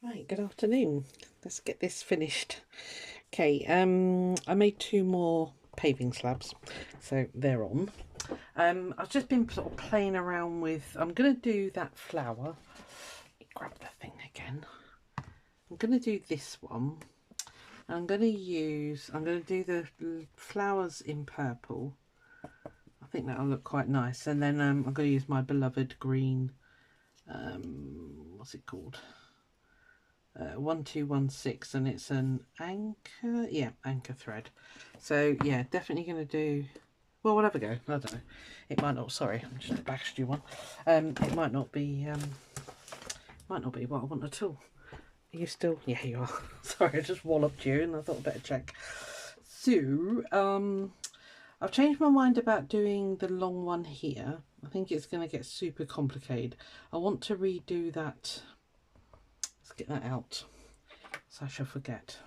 Right, good afternoon. Let's get this finished. Okay, I made two more paving slabs, so they're on. I've just been sort of playing around with, I'm going to do that flower. Let me grab the thing again. I'm going to do this one. I'm going to do the flowers in purple. I think that'll look quite nice. And then I'm going to use my beloved green, what's it called? 1216, and it's an anchor thread. So yeah, definitely going to do, well, we'll have a go. I don't know, it might not, sorry, I'm just bashed you one. It might not be what I want at all. Are you still, yeah, you are. Sorry, I just walloped you and I thought I'd better check. So I've changed my mind about doing the long one here. I think it's going to get super complicated. I want to redo that. Let's get that out so I shall forget.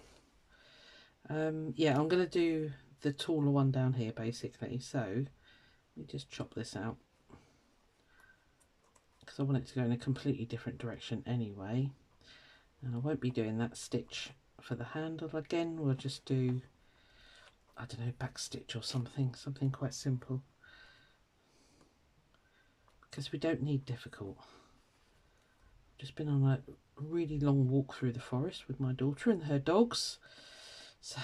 Yeah, I'm going to do the taller one down here basically. So let me just chop this out because I want it to go in a completely different direction anyway. And I won't be doing that stitch for the handle again. We'll just do, I don't know, back stitch or something quite simple, because we don't need difficult. Just been on a really long walk through the forest with my daughter and her dogs, so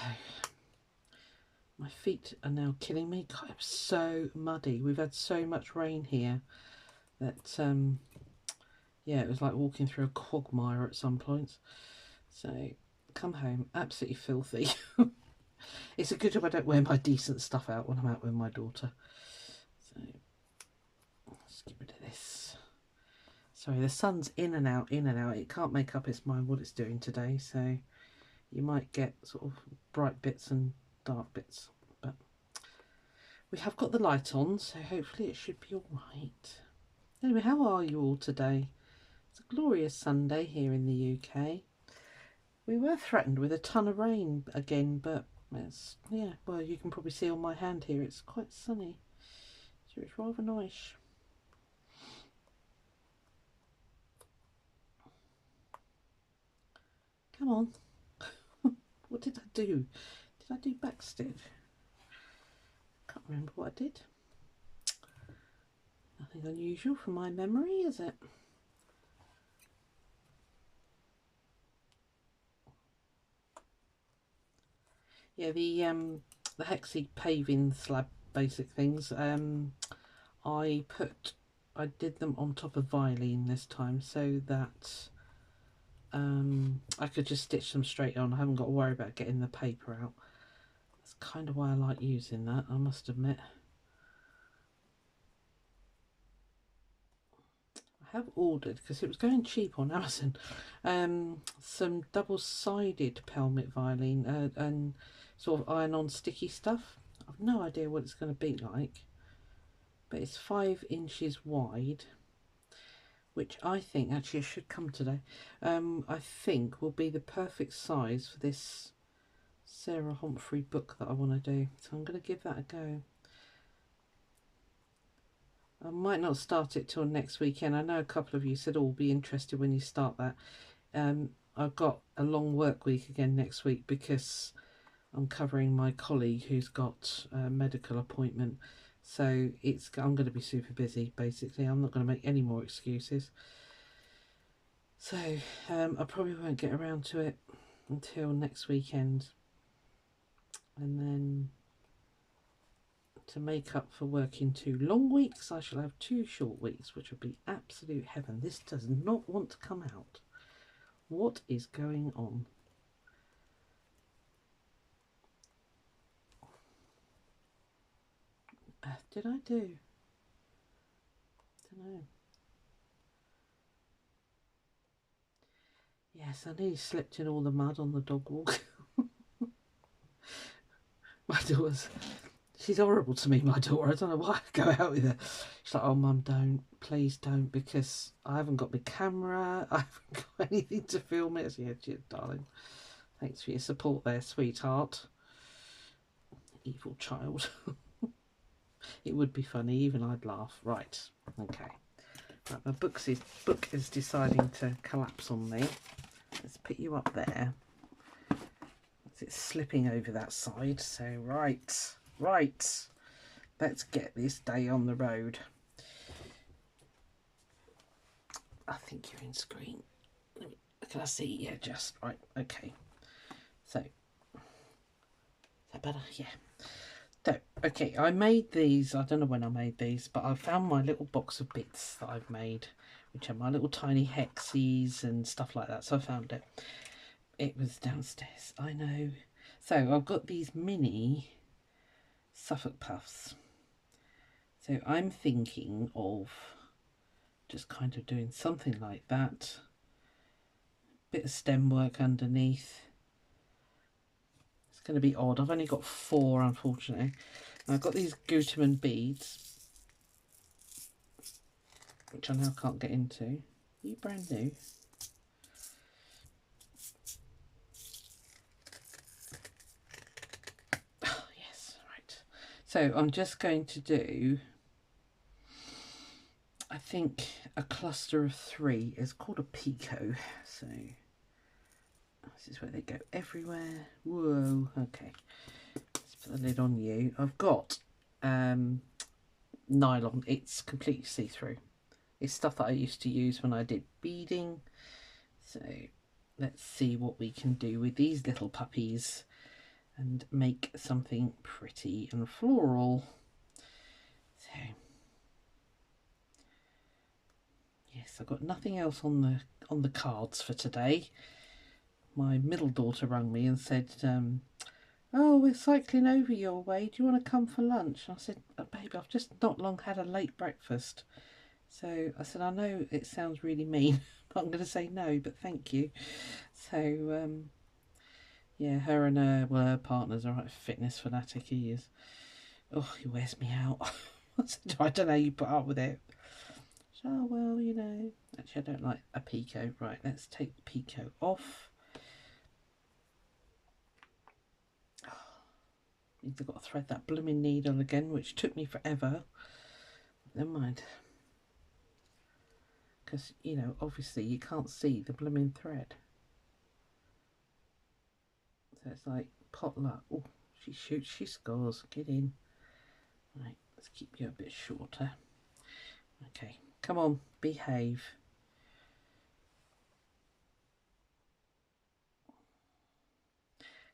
my feet are now killing me. God, it's so muddy. We've had so much rain here that yeah, it was like walking through a quagmire at some points. So come home absolutely filthy. It's a good job I don't wear my decent stuff out when I'm out with my daughter. So let's get rid of this. Sorry, the sun's in and out, in and out. It can't make up its mind what it's doing today, so you might get sort of bright bits and dark bits. But we have got the light on, so hopefully it should be all right. Anyway, how are you all today? It's a glorious Sunday here in the UK. We were threatened with a ton of rain again, but it's, yeah, well, you can probably see on my hand here, it's quite sunny, so it's rather nice. Come on. What did I do? Did I do backstitch? Can't remember what I did. Nothing unusual from my memory, is it? Yeah, the hexy paving slab basic things. I did them on top of Vilene this time so that I could just stitch them straight on. I haven't got to worry about getting the paper out. That's kind of why I like using that, I must admit. I have ordered, because it was going cheap on Amazon, some double-sided pelmet Vilene and sort of iron-on sticky stuff. I've no idea what it's going to be like, but it's 5 inches wide, which I think actually should come today. I think will be the perfect size for this Sarah Humphrey book that I want to do. So I'm going to give that a go. I might not start it till next weekend. I know a couple of you said, oh, be interested when you start that. I've got a long work week again next week because I'm covering my colleague who's got a medical appointment. So I'm going to be super busy, basically. I'm not going to make any more excuses. So I probably won't get around to it until next weekend. And then to make up for working 2 long weeks, I shall have 2 short weeks, which will be absolute heaven. This does not want to come out. What is going on? What did I do? Don't know. Yes, I nearly slipped in all the mud on the dog walk. My daughter's, she's horrible to me, my daughter. I don't know why I go out with her. She's like, oh, Mum, don't. Please don't, because I haven't got my camera. I haven't got anything to film it. So, yeah, cheers, darling. Thanks for your support there, sweetheart. Evil child. It would be funny, even I'd laugh. Right, okay. Right, my book is deciding to collapse on me. let's put you up there. It's slipping over that side, so right, let's get this day on the road. I think you're in screen. Can I see? Yeah, just right. Okay. So, is that better? Yeah. So, okay, I made these. I don't know when I made these, but I found my little box of bits that I've made, which are my little tiny hexes and stuff like that. So I found it. It was downstairs. I know. So I've got these mini Suffolk puffs. So I'm thinking of just kind of doing something like that. Bit of stem work underneath. It's going to be odd. I've only got 4, unfortunately. And I've got these Gutermann beads, which I now can't get into. Are you brand new? Oh, yes, right. So I'm just going to do, I think, a cluster of 3. It's called a picot. So this is where they go everywhere. Whoa, okay. Let's put the lid on you. I've got nylon. It's completely see-through. It's stuff that I used to use when I did beading. So let's see what we can do with these little puppies and make something pretty and floral. So yes, I've got nothing else on the cards for today. My middle daughter rang me and said, oh, we're cycling over your way. Do you want to come for lunch? And I said, oh, babe, I've just not long had a late breakfast. So I said, I know it sounds really mean, but I'm going to say no, but thank you. So, yeah, her and her partner's a right fitness fanatic, he is. Oh, he wears me out. I said, I don't know how you put up with it. So, oh, well, you know. Actually, I don't like a picot. Right, let's take the picot off. Means I've got to thread that blooming needle again, which took me forever. Never mind. Because, you know, obviously you can't see the blooming thread. So it's like potluck. Oh, she shoots, she scores. Get in. Right, let's keep you a bit shorter. Okay, come on, behave.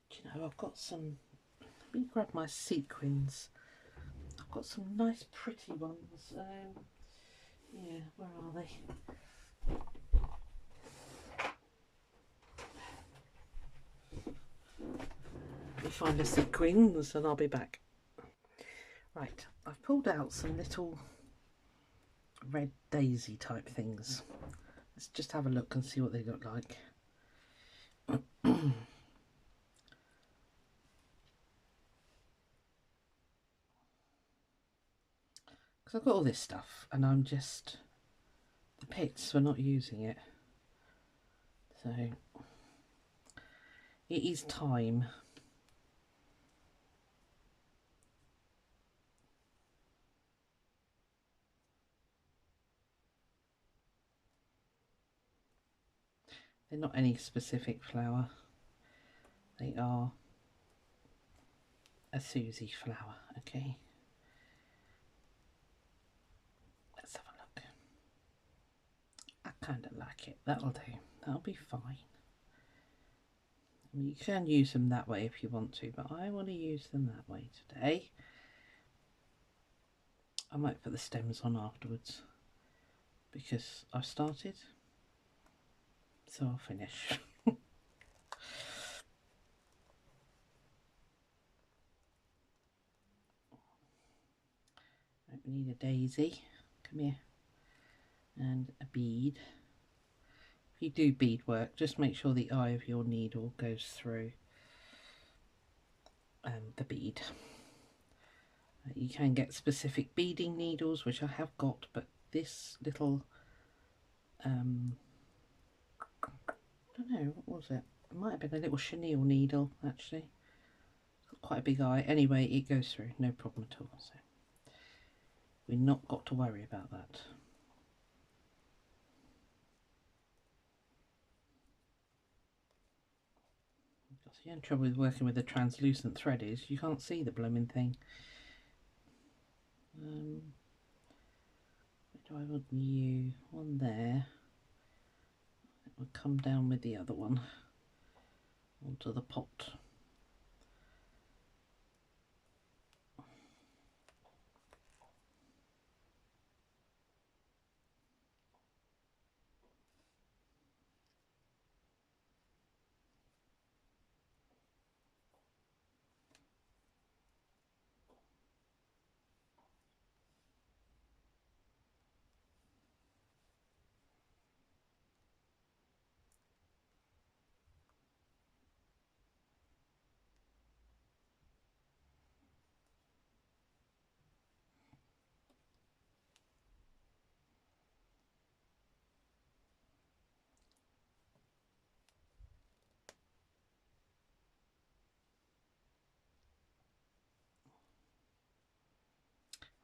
Do you know, I've got some, let me grab my sequins. I've got some nice pretty ones. Yeah, where are they? Let me find the sequins and I'll be back. Right, I've pulled out some little red daisy type things. Let's just have a look and see what they look like. Because I've got all this stuff and I'm just, the pits, we're not using it. So it is time. They're not any specific flower. They are a Susie flower, okay. Let's have a look. I kind of like it. That'll do. That'll be fine. I mean, you can use them that way if you want to, but I want to use them that way today. I might put the stems on afterwards because I've started, so I'll finish. Right, we need a daisy. Come here. And a bead. If you do bead work, just make sure the eye of your needle goes through the bead. You can get specific beading needles, which I have got, but this little, I don't know, what was it? It might have been a little chenille needle, actually. It's got quite a big eye. Anyway, it goes through, no problem at all. So we've not got to worry about that. The only trouble with working with a translucent thread is you can't see the blooming thing. Where do I want you? One there. It will come down with the other one onto the pot.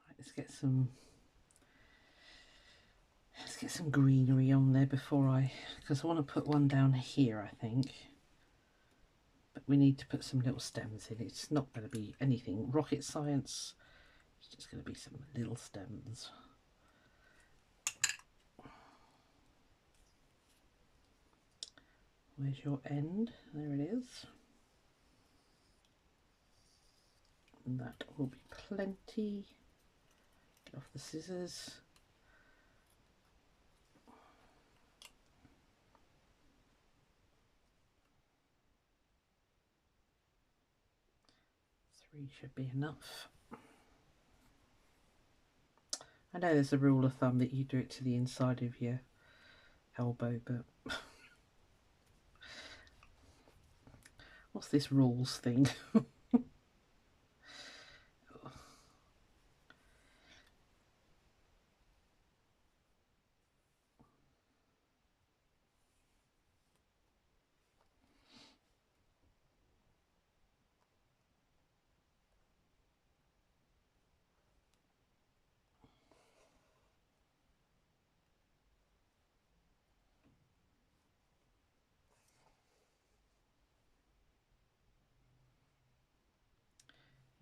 Right, let's get some greenery on there before because I want to put one down here, I think. But we need to put some little stems in. It's not going to be anything rocket science. It's just going to be some little stems. Where's your end? There it is. And that will be plenty. Get off the scissors. Three should be enough. I know there's a rule of thumb that you do it to the inside of your elbow, but what's this rules thing?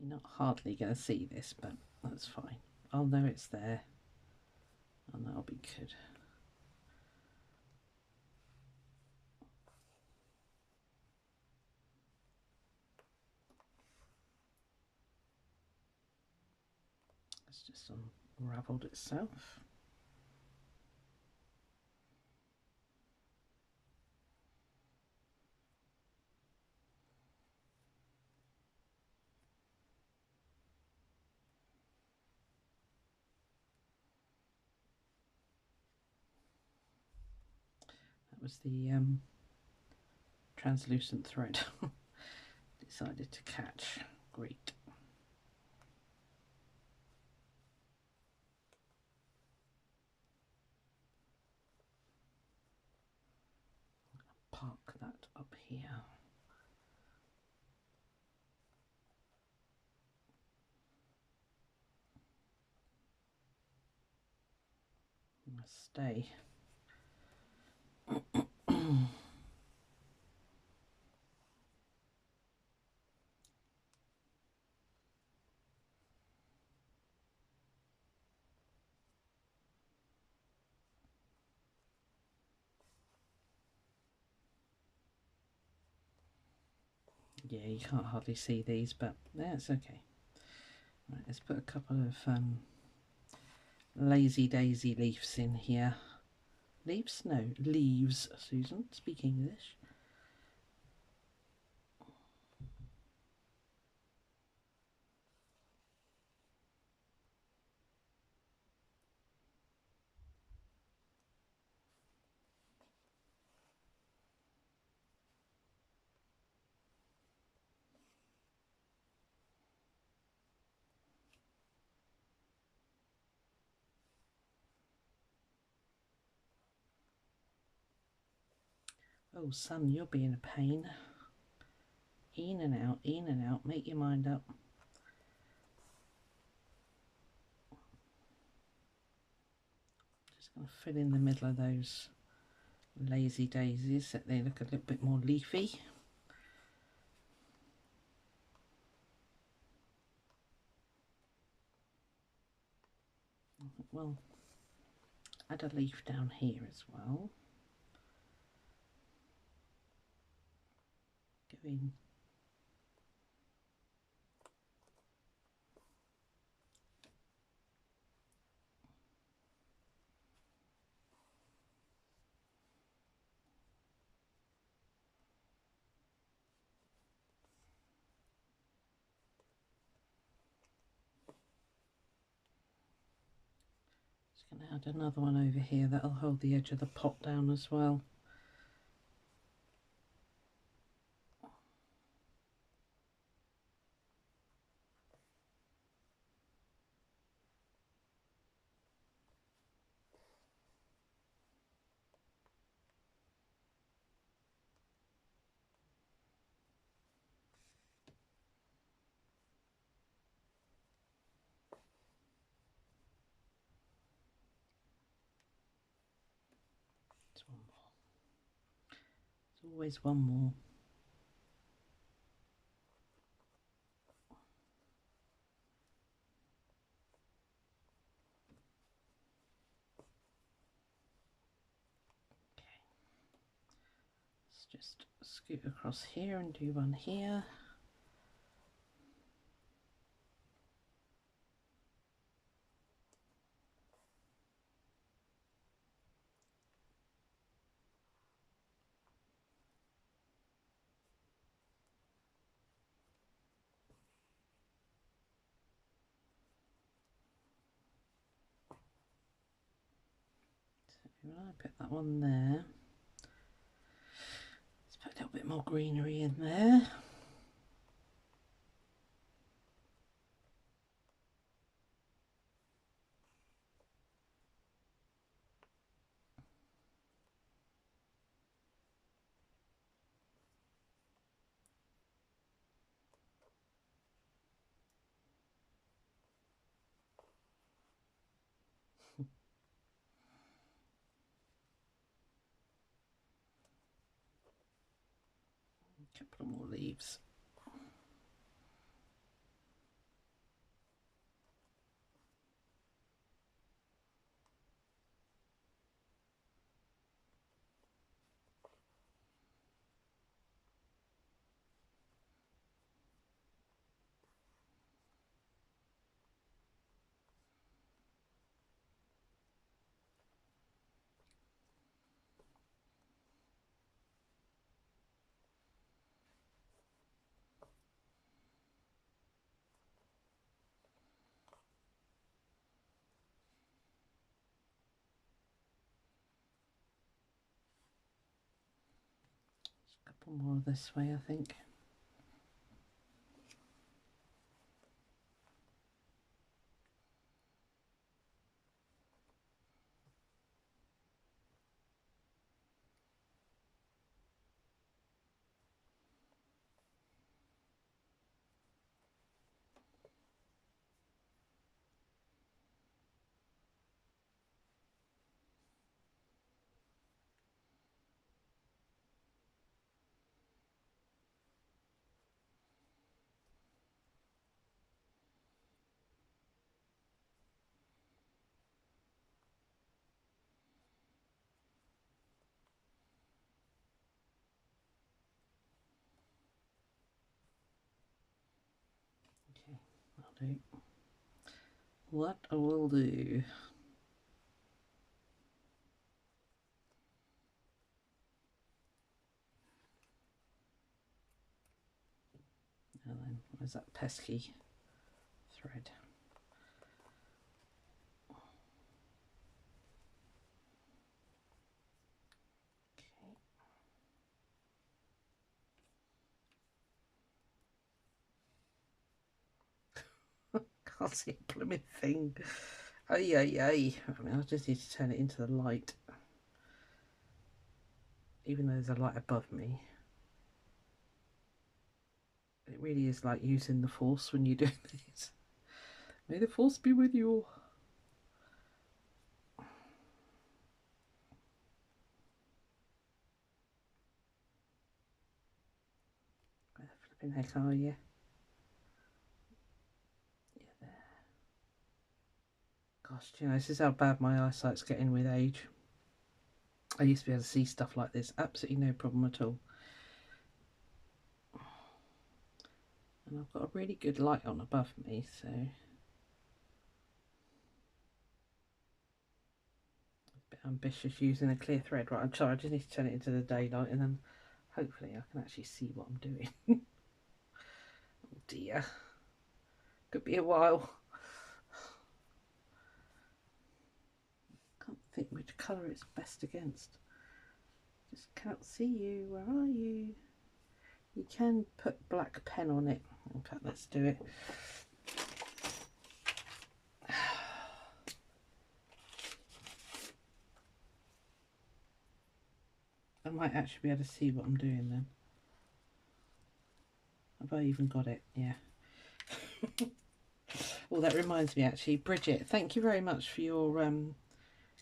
You're not hardly going to see this, but that's fine. I'll know it's there, and that'll be good. It's just unravelled itself. That was the translucent thread. Decided to catch. Great. Park that up here. Stay. Yeah, you can't hardly see these, but that's okay. Right, let's put a couple of lazy daisy leaves in here. Leaves? No, leaves, Susan. Speak English. Oh, son, you're being a pain. In and out, in and out. Make your mind up. Just going to fill in the middle of those lazy daisies so they look a little bit more leafy. we'll add a leaf down here as well. Go in. Just going to add another one over here that'll hold the edge of the pot down as well. One more. There's always one more. Okay. Let's just scoot across here and do one here. I put that one there. Let's put a little bit more greenery in there. A couple more leaves. A couple more this way, I think. Okay, that'll do. What I will do. Now then, where's that pesky thread? Okay. Can't see a blooming thing. Ay, ay, ay. I mean, I just need to turn it into the light. Even though there's a light above me. It really is like using the force when you do this. May the force be with you. Where the flipping heck are you? Yeah, there. Gosh, you know, this is how bad my eyesight's getting with age. I used to be able to see stuff like this, absolutely no problem at all. And I've got a really good light on above me, so a bit ambitious using a clear thread. Right, I'm sorry, I just need to turn it into the daylight and then hopefully I can actually see what I'm doing. Oh dear, could be a while. Can't think which colour it's best against. Just can't see you. Where are you? You can put black pen on it. In fact, let's do it. I might actually be able to see what I'm doing then. Have I even got it? Yeah. Oh, that reminds me actually, Bridget, thank you very much for your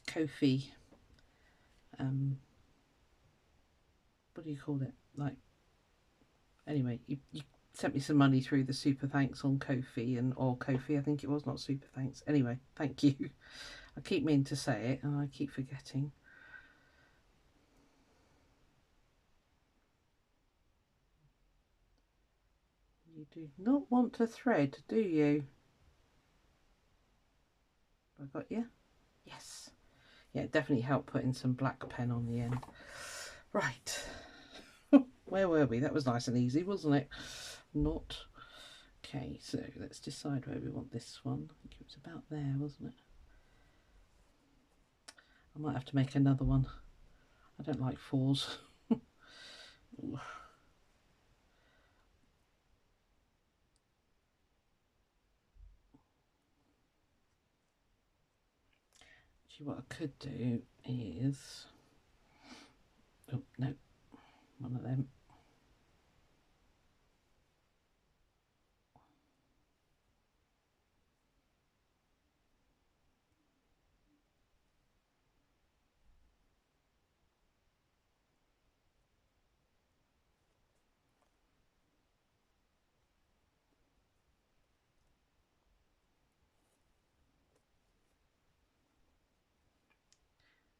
Ko-fi. What do you call it? Like, anyway, you sent me some money through the super thanks on Ko-fi or Ko-fi, I think it was, not super thanks. Anyway, thank you. I keep meaning to say it and I keep forgetting. You do not want to thread, do you? Have I got you? Yes. Yeah, it definitely helped putting some black pen on the end. Right. Where were we? That was nice and easy, wasn't it? Not. Okay, so let's decide where we want this one. I think it was about there, wasn't it? I might have to make another one. I don't like fours. Actually, what I could do is... Oh, no. One of them.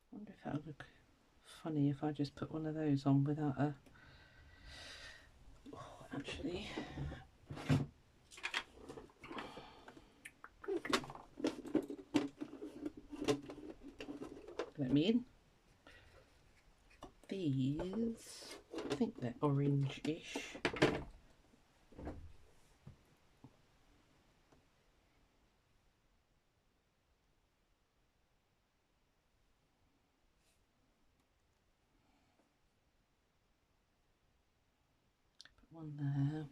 I wonder if that would look funny if I just put one of those on without a... Oh, actually... Let me in. These, I think they're orange-ish. Put one there.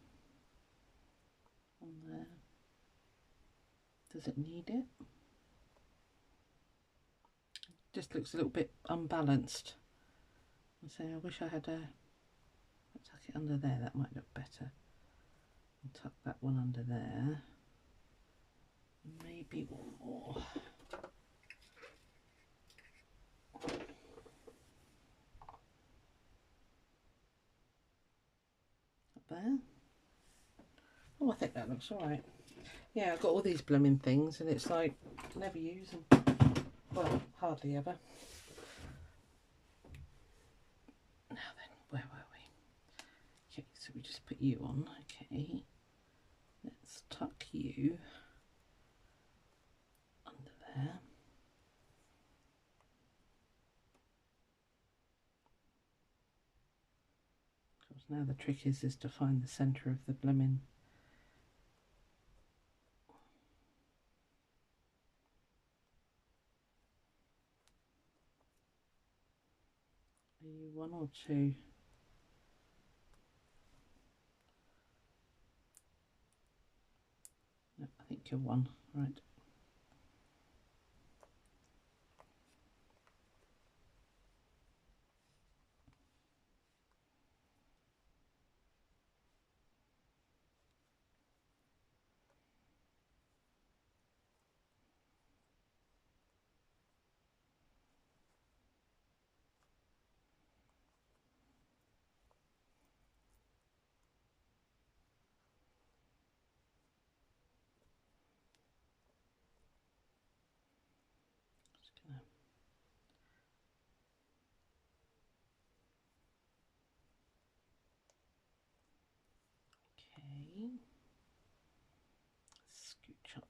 One there. Does it need it? Just looks a little bit unbalanced. I say I wish I had a... Let's tuck it under there, that might look better. And tuck that one under there. Maybe one more. Up there. Oh, I think that looks alright. Yeah, I've got all these blooming things and it's like, never use them. Well, hardly ever. Now then, where were we? Okay, so we just put you on. Okay, let's tuck you under there. Of course, now the trick is to find the centre of the blooming. Are you one or two? No, I think you're one, right.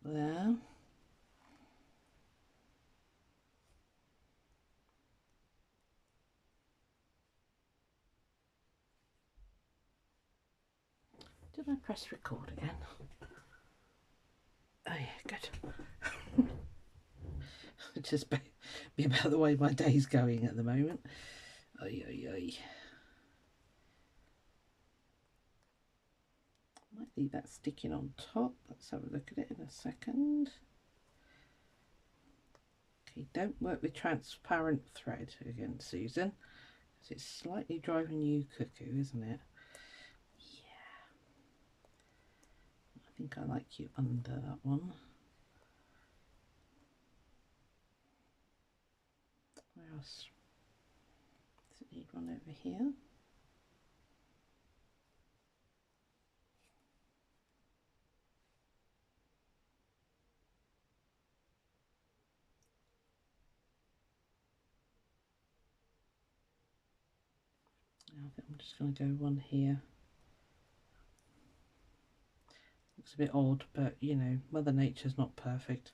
there. Did I press record again? Oh yeah, good. Just be about the way my day's going at the moment. Oy, oy, oy. Might leave that sticking on top. Let's have a look at it in a second. Okay, don't work with transparent thread again, Susan, because it's slightly driving you cuckoo, isn't it? Yeah. I think I like you under that one. Where else? Does it need one over here? I think I'm just going to go one here. Looks a bit odd, but you know, Mother Nature's not perfect.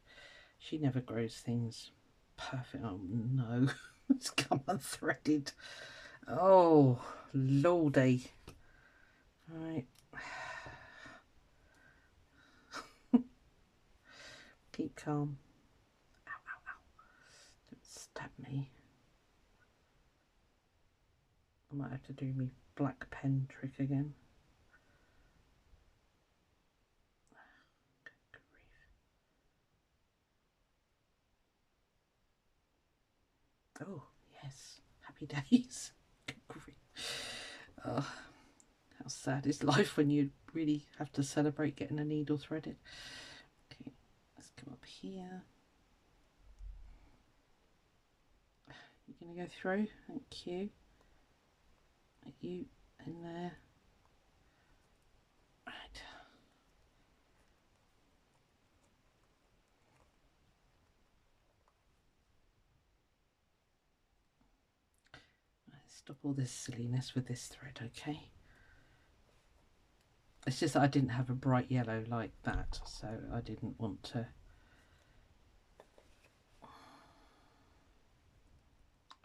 She never grows things perfect. Oh no, it's come unthreaded. Oh lordy. Right. Keep calm. Ow, ow, ow. Don't stab me. I might have to do my black pen trick again. Good grief. Oh, yes. Happy days. Good grief. Oh, how sad is life when you really have to celebrate getting a needle threaded. Okay, let's come up here. You're going to go through. Thank you. Get you in there. Right. Stop all this silliness with this thread, okay? It's just that I didn't have a bright yellow like that, so I didn't want to.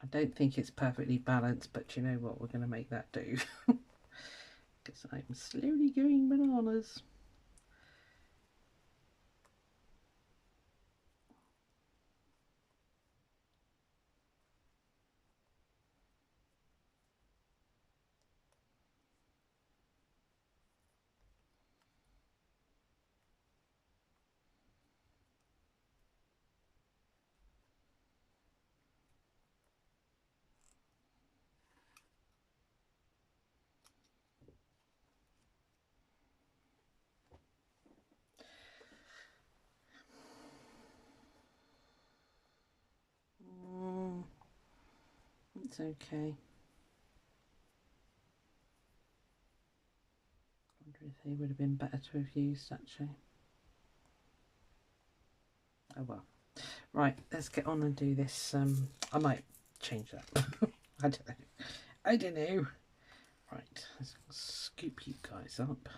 I don't think it's perfectly balanced, but you know what? We're going to make that do. Because I'm slowly going bananas. It's okay. I wonder if they would have been better to have used actually. Oh well. Right, let's get on and do this. I might change that. I don't know. I don't know. Right, let's scoop you guys up.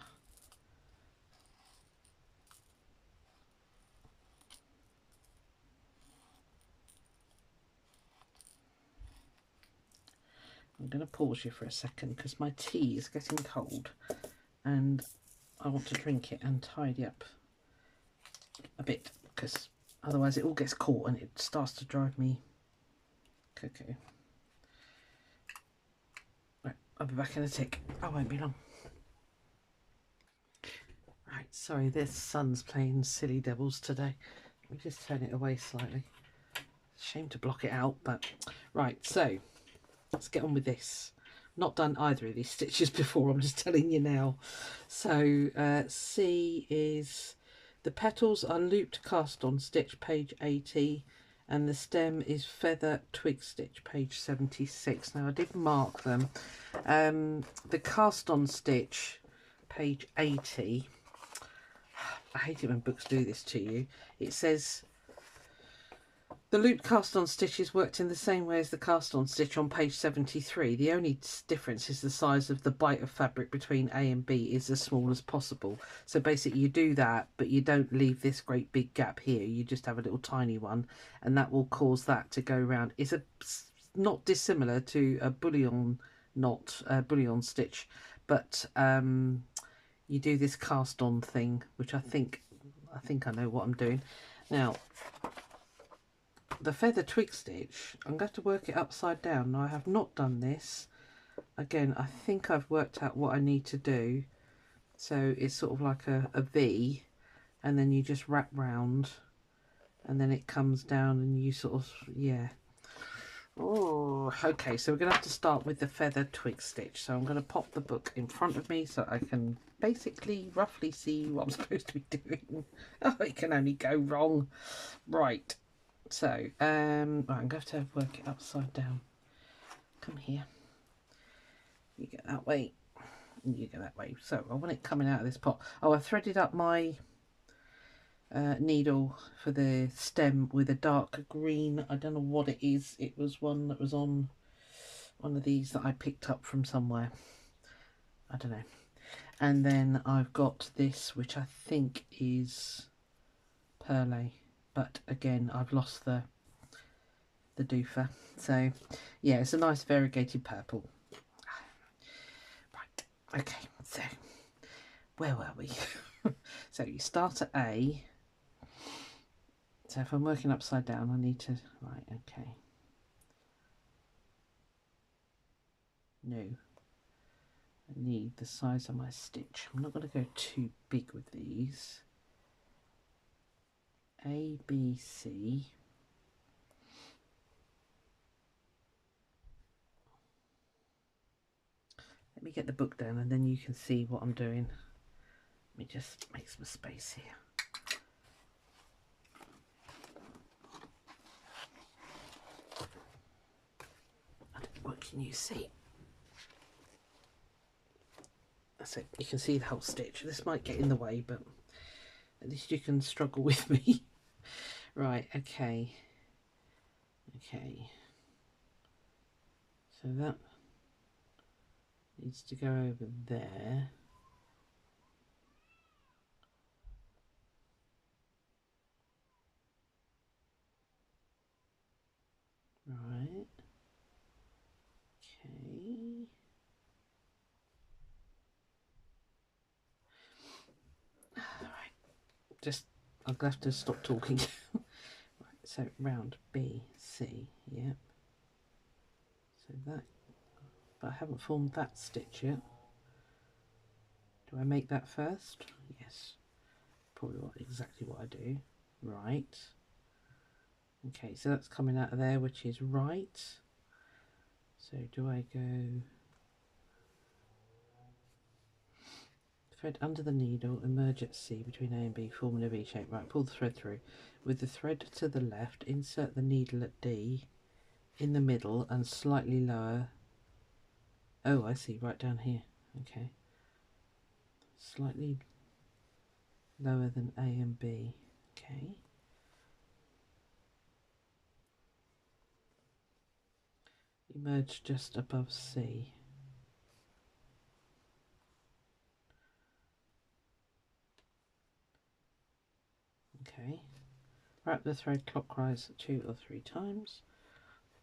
I'm going to pause you for a second because my tea is getting cold and I want to drink it and tidy up a bit because otherwise it all gets caught and it starts to drive me cuckoo. Right, I'll be back in a tick. I won't be long. Right, sorry, this sun's playing silly devils today. Let me just turn it away slightly. Shame to block it out, but right, so let's get on with this. Not done either of these stitches before, I'm just telling you now. So C is the petals are looped cast on stitch, page 80, and the stem is feather twig stitch, page 76. Now I did mark them. The cast on stitch, page 80, I hate it when books do this to you. It says The loop cast on stitches worked in the same way as the cast on stitch on page 73. The only difference is the size of the bite of fabric between A and B is as small as possible. So basically you do that, but you don't leave this great big gap here. You just have a little tiny one, and that will cause that to go around. It's not dissimilar to a bullion knot, bullion stitch, but you do this cast on thing, which I think I know what I'm doing. Now, the feather twig stitch, I'm going to have to work it upside down. Now, I have not done this. Again, I think I've worked out what I need to do. So it's sort of like a V, and then you just wrap round, and then it comes down, and you sort of, yeah. Oh, okay, so we're going to have to start with the feather twig stitch. So I'm going to pop the book in front of me so I can basically roughly see what I'm supposed to be doing. Oh, it can only go wrong. Right. So, right, I'm going to have to work it upside down. Come here. You get that way. And you go that way. So, I want it coming out of this pot. Oh, I threaded up my needle for the stem with a dark green. I don't know what it is. It was one that was on one of these that I picked up from somewhere. I don't know. And then I've got this, which I think is Perle. But again, I've lost the doofer. So yeah, it's a nice variegated purple. Right, okay, so where were we? So you start at A. So if I'm working upside down, I need to, right, okay. No, I need the size of my stitch. I'm not going to go too big with these. A, B, C. Let me get the book down and then you can see what I'm doing. Let me just make some space here. What can you see? That's it. You can see the whole stitch. This might get in the way, but at least you can struggle with me. Right, okay. Okay. So that needs to go over there. Right. Okay. Alright. Just, I'll have to stop talking. Right, so round B, C, yep. So that, but I haven't formed that stitch yet. Do I make that first? Yes. Probably exactly what I do. Right. Okay, so that's coming out of there, which is right. So do I go thread under the needle, emerge at C between A and B, forming a V shape. Right, pull the thread through. With the thread to the left, insert the needle at D in the middle and slightly lower. Oh, I see, right down here. Okay. Slightly lower than A and B. Okay. Emerge just above C. Okay. Wrap the thread clockwise 2 or 3 times.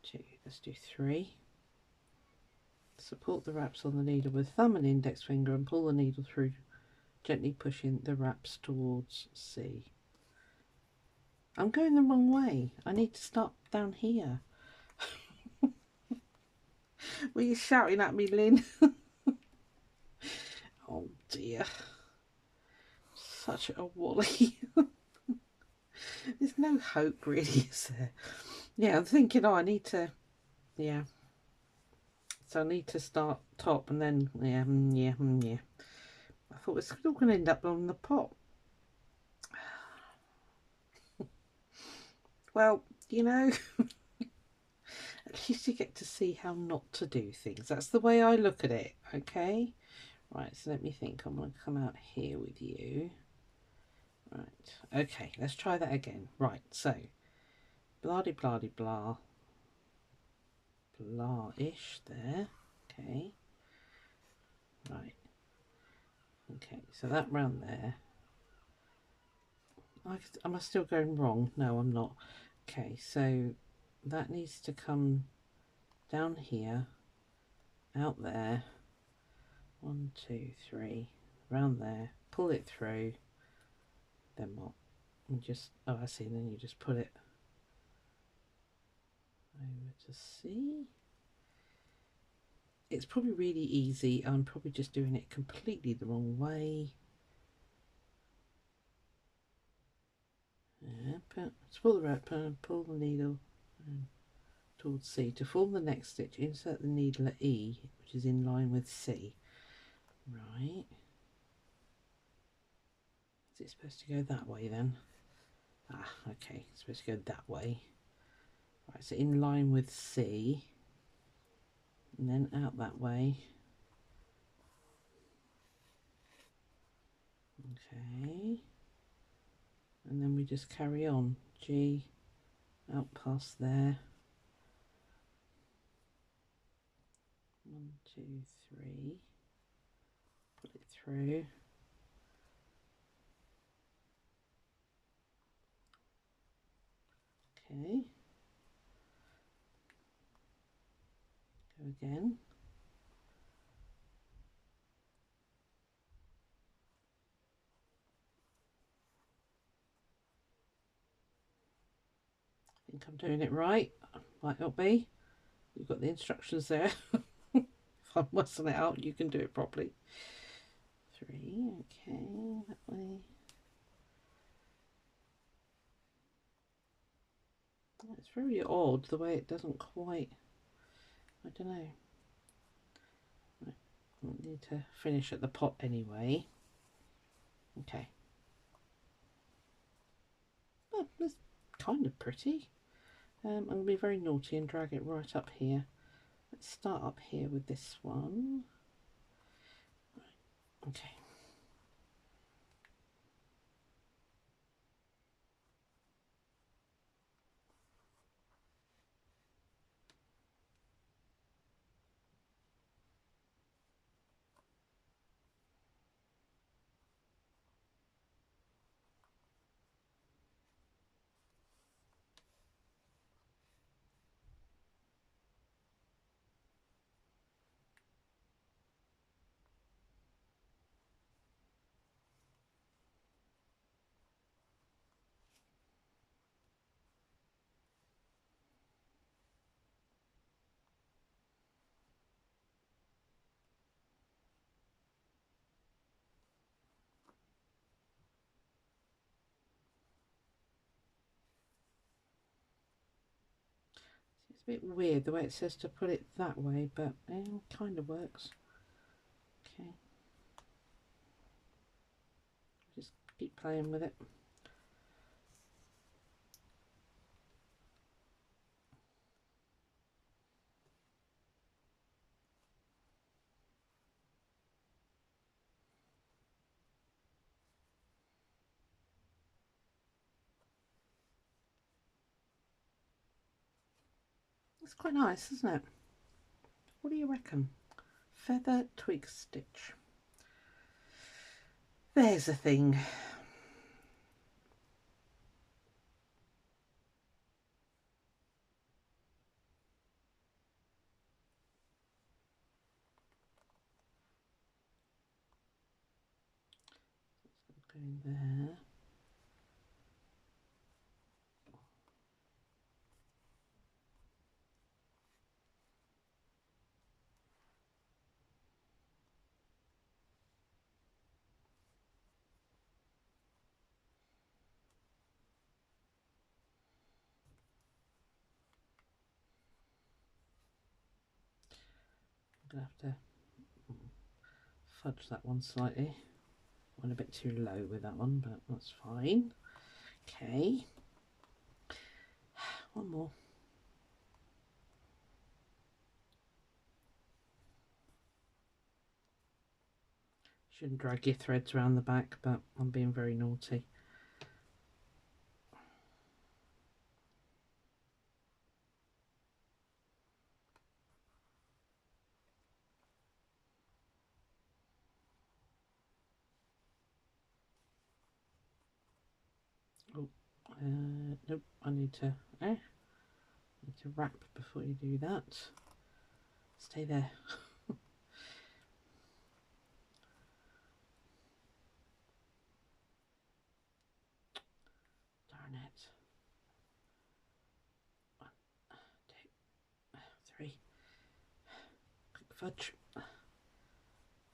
2, let's do 3. Support the wraps on the needle with thumb and index finger and pull the needle through, gently pushing the wraps towards C. I'm going the wrong way. I need to start down here. Were you shouting at me, Lynn? Oh dear. Such a wally. There's no hope really, is there? Yeah, I'm thinking, oh, I need to, yeah. So I need to start top and then, yeah. I thought it's still going to end up on the pot. Well, you know, at least you get to see how not to do things. That's the way I look at it, okay? Right, so let me think. I'm going to come out here with you. Right, okay, let's try that again. Right, so blah de blah de blah. Blah-ish there. Okay. Right. Okay, so that round there. Am I still going wrong? No, I'm not. Okay, so that needs to come down here, out there. 1, 2, 3, round there. Pull it through. Then what? And just, oh, I see. Then you just put it over to C. It's probably really easy. I'm probably just doing it completely the wrong way. Pull the rope, pull the needle towards C. To form the next stitch, insert the needle at E, which is in line with C. Right. Is it supposed to go that way then? Ah, okay. It's supposed to go that way. Right, so in line with C. And then out that way. Okay. And then we just carry on. G, out past there. 1, 2, 3. Put it through. Okay. Go again. I think I'm doing it right. Might not be. You've got the instructions there. If I'm messing it out, you can do it properly. 3, okay, that way. It's very odd the way it doesn't quite, I don't know. I need to finish at the pot anyway. Okay. Oh, that's kind of pretty. I'm going to be very naughty and drag it right up here. Let's start up here with this one. Right. Okay. It's a bit weird the way it says to put it that way, but it kind of works. Okay. Just keep playing with it. It's quite nice, isn't it? What do you reckon? Feather twig stitch. There's a thing. Going there. I'm going to have to fudge that one slightly. Went a bit too low with that one, but that's fine. Okay. One more. Shouldn't drag your threads around the back, but I'm being very naughty. Nope, I need to wrap before you do that. Stay there. Darn it. 1, 2, 3. Quick fudge.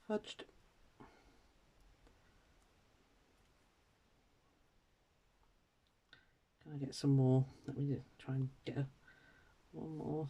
Fudged. Can I get some more? Let me try and get one more.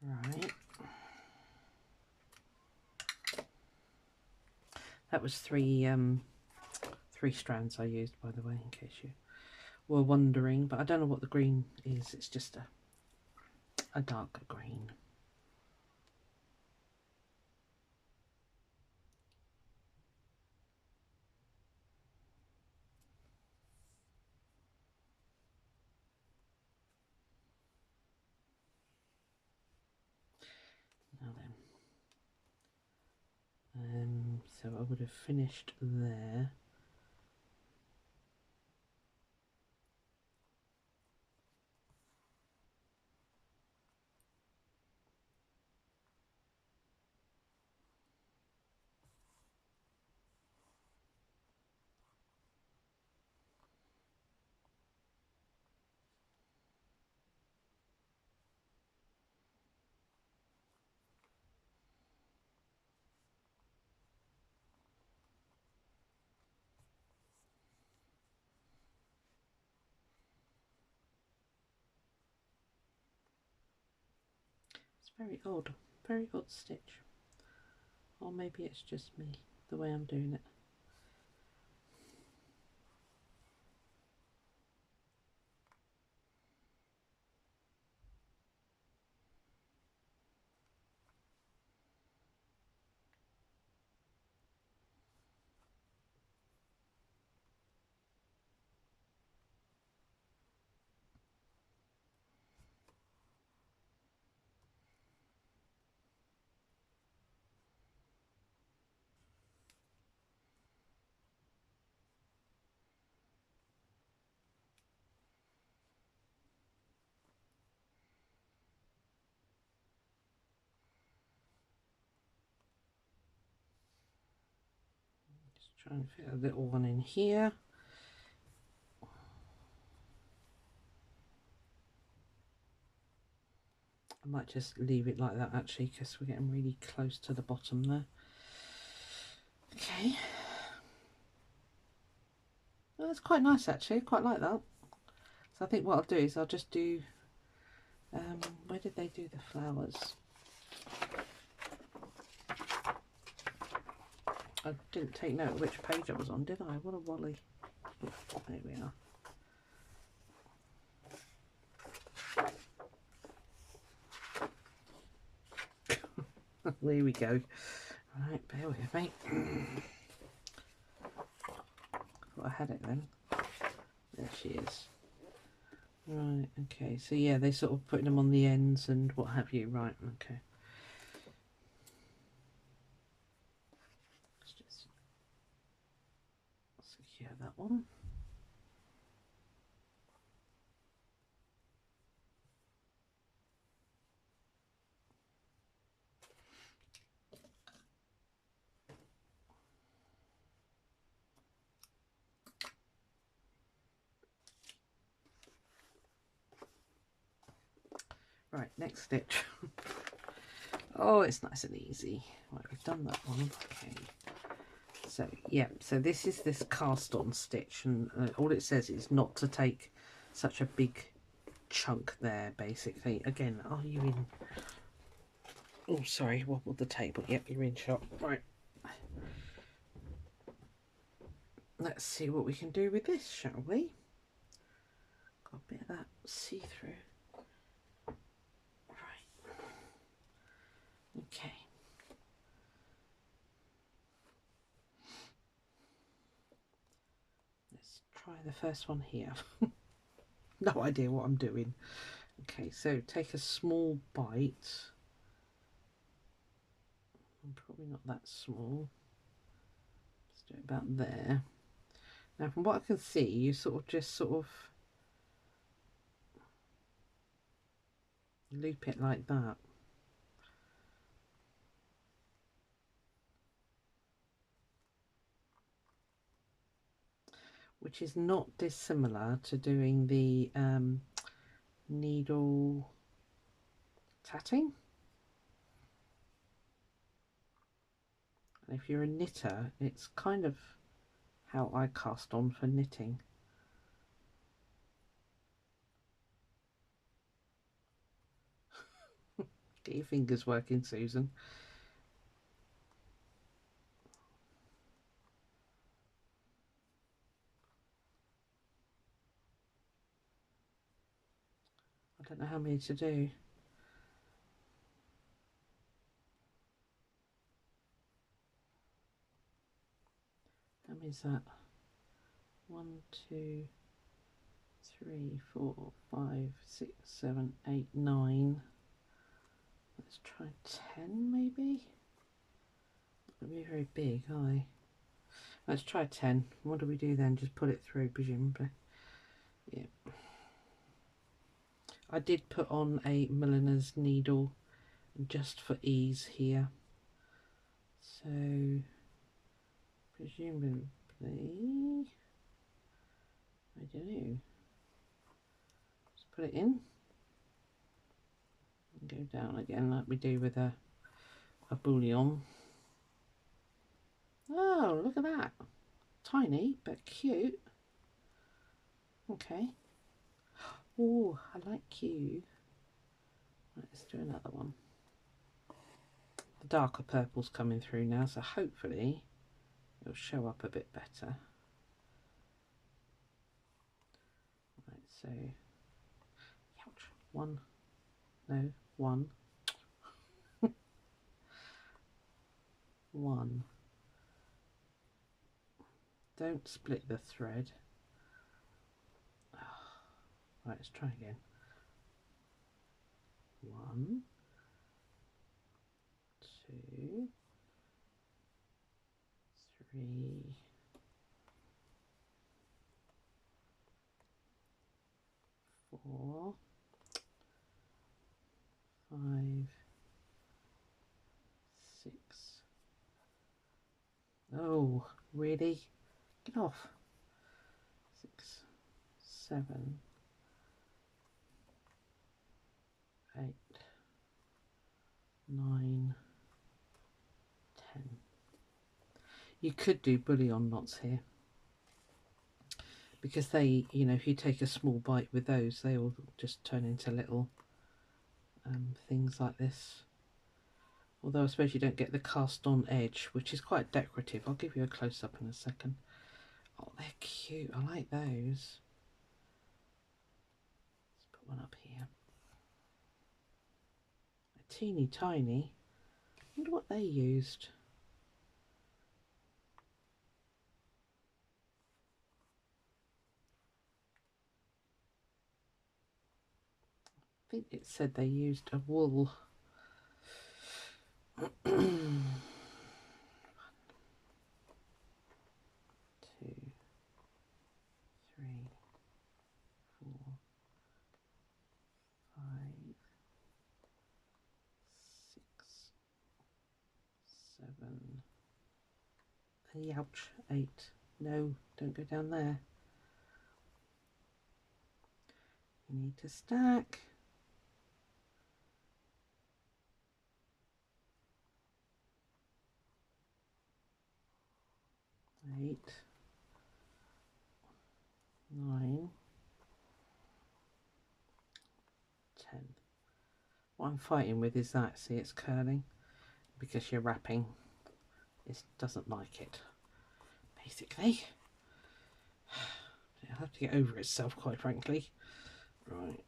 Right. That was three strands I used, by the way, in case you were wondering. But I don't know what the green is. It's just a darker green. Now then, so I would have finished there. It's very odd stitch. Or maybe it's just me, the way I'm doing it. Just try and fit a little one in here. I might just leave it like that actually, because we're getting really close to the bottom there. Okay. Well, that's quite nice actually, I quite like that. So I think what I'll do is I'll just do, where did they do the flowers? I didn't take note of which page I was on, did I? What a wally. There we are. There we go. Right, bear with me. Thought I had it then. There she is. Right, okay. So yeah, they sort of putting them on the ends and what have you. Right, okay. Let's just secure that one. Right, next stitch. Oh, it's nice and easy. Right, we've done that one. Okay. So, yeah, so this is this cast on stitch, and all it says is not to take such a big chunk there, basically. Again, are you in... Oh, sorry, wobbled the table. Yep, you're in shot. Right. let's see what we can do with this, shall we? Got a bit of that see-through. Right. Okay. Let's try the first one here. No idea what I'm doing. Okay, so take a small bite. Probably not that small. Let's do it about there. Now, from what I can see, you just sort of loop it like that. Which is not dissimilar to doing the needle tatting. And if you're a knitter, it's kind of how I cast on for knitting. Get your fingers working, Susan. I don't know how many to do. How many is that? 1, 2, 3, 4, 5, 6, 7, 8, 9. Let's try 10 maybe. It'll be very big, are they? Let's try 10. What do we do then? Just put it through, presumably. Yeah. I did put on a milliner's needle just for ease here. So, presumably, I don't know. Just put it in. And go down again like we do with a bullion. Oh, look at that. Tiny, but cute. Okay. Oh, I like you. Right, let's do another one. The darker purple's coming through now, so hopefully it'll show up a bit better. Right, so, ouch, 1, no, 1, 1. Don't split the thread. Right, let's try again. 1, 2, 3, 4, 5, 6. Oh, really? Get off. 6, 7, 8, 9, 10. You could do bullion knots here, because they, you know, if you take a small bite with those, they will just turn into little things like this. Although I suppose you don't get the cast on edge, which is quite decorative. I'll give you a close up in a second. Oh, they're cute. I like those. Let's put one up here. A teeny tiny. I wonder what they used. I think it said they used a wool. 1, 2, 3, 4, 5, 6, 7. Ouch, 8. No, don't go down there. You need to stack. 8, 9, 10. What I'm fighting with is that, see, it's curling because you're wrapping. It doesn't like it, basically. It'll have to get over itself, quite frankly. Right.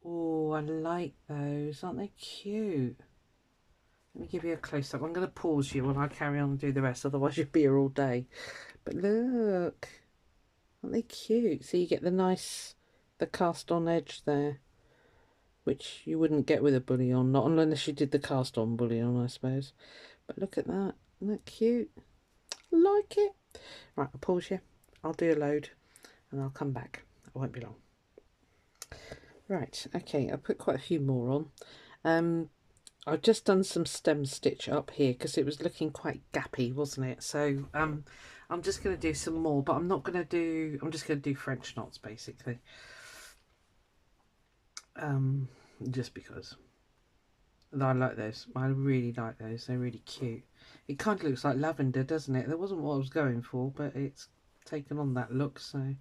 Oh, I like those. Aren't they cute? Let me give you a close-up. I'm going to pause you while I carry on and do the rest, otherwise you'll be here all day. But look, aren't they cute? So you get the cast-on edge there, which you wouldn't get with a bullion, not unless you did the cast-on bullion, I suppose. But look at that. Isn't that cute? Like it? Right, I'll pause you. I'll do a load and I'll come back. It won't be long. Right, okay, I'll put quite a few more on. I've just done some stem stitch up here because it was looking quite gappy, wasn't it? So I'm just going to do some more, but I'm just going to do French knots basically. Just because. And I like those. I really like those. They're really cute. It kind of looks like lavender, doesn't it? That wasn't what I was going for, but it's taken on that look, so...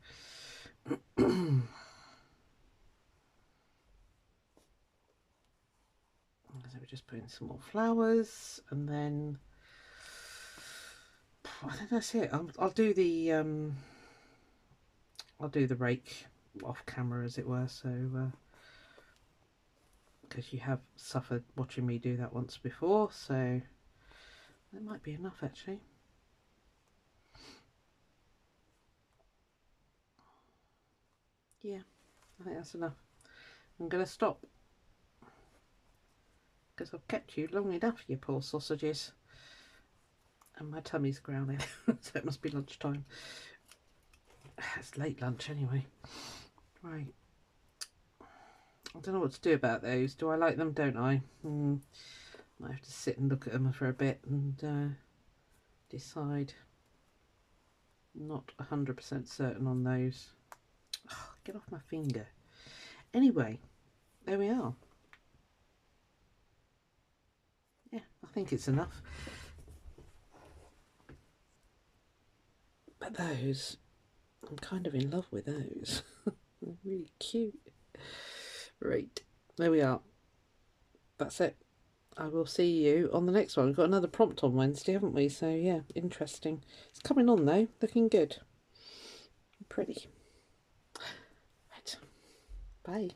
So we're just putting some more flowers, and then I think that's it. I'll do the rake off camera, as it were. So because you have suffered watching me do that once before, so that might be enough actually. Yeah, I think that's enough. I'm going to stop because I've kept you long enough, you poor sausages. And my tummy's growling, so it must be lunchtime. It's late lunch anyway. Right. I don't know what to do about those. Do I like them? Don't I? Might have to sit and look at them for a bit and decide. Not 100% certain on those. Oh, get off my finger. Anyway, there we are. Yeah, I think it's enough. But those, I'm kind of in love with those. They're really cute. Right, there we are. That's it. I will see you on the next one. We've got another prompt on Wednesday, haven't we? So yeah, interesting. It's coming on though, looking good. Pretty. Right. Bye.